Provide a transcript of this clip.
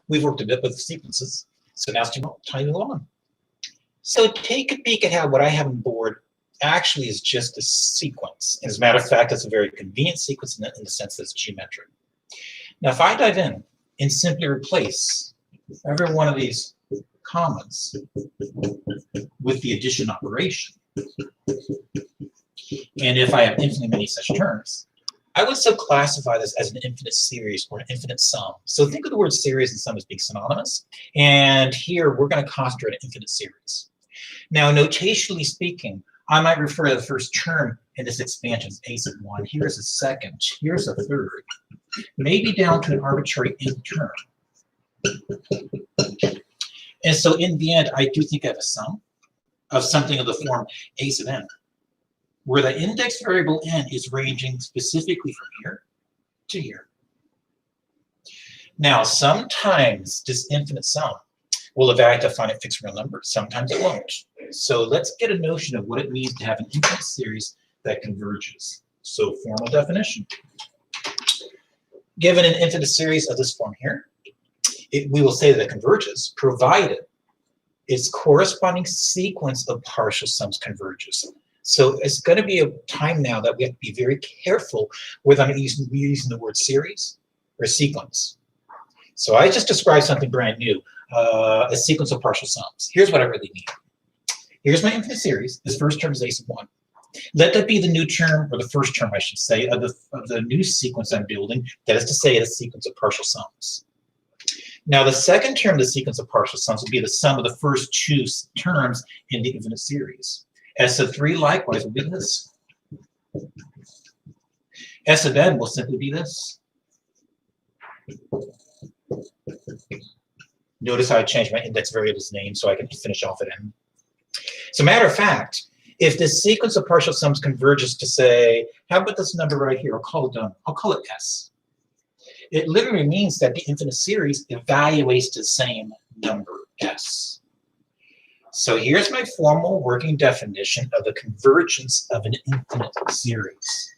We've worked a bit with sequences, so now it's time to move on. So take a peek at how what I have on board actually is just a sequence. As a matter of fact, it's a very convenient sequence in the sense that it's geometric. Now, if I dive in and simply replace every one of these commas with the addition operation, and if I have infinitely many such terms, I would still classify this as an infinite series or an infinite sum. So think of the word series and sum as being synonymous. And here we're going to concentrate on infinite series. Now, notationally speaking, I might refer to the first term in this expansion as a sub 1. Here's a second. Here's a third. Maybe down to an arbitrary nth term. And so in the end, I do think I have a sum of something of the form a sub n, where the index variable n is ranging specifically from here to here. Now, sometimes this infinite sum will evaluate a finite fixed real number. Sometimes it won't. So let's get a notion of what it means to have an infinite series that converges. So formal definition. Given an infinite series of this form here, we will say that it converges, provided its corresponding sequence of partial sums converges. So it's going to be a time now that we have to be very careful whether I'm using the word series or sequence. So I just described something brand new, a sequence of partial sums. Here's what I really mean. Here's my infinite series. This first term is a sub 1. Let that be the new term, or the first term, I should say, of the new sequence I'm building. That is to say, a sequence of partial sums. Now, the second term of the sequence of partial sums will be the sum of the first two terms in the infinite series. S sub 3 likewise will be this. S sub n will simply be this. Notice how I changed my index variable's name so I can finish off at n. So matter of fact, if this sequence of partial sums converges to say, how about this number right here? I'll call it S. It literally means that the infinite series evaluates the same number S. So here's my formal working definition of the convergence of an infinite series.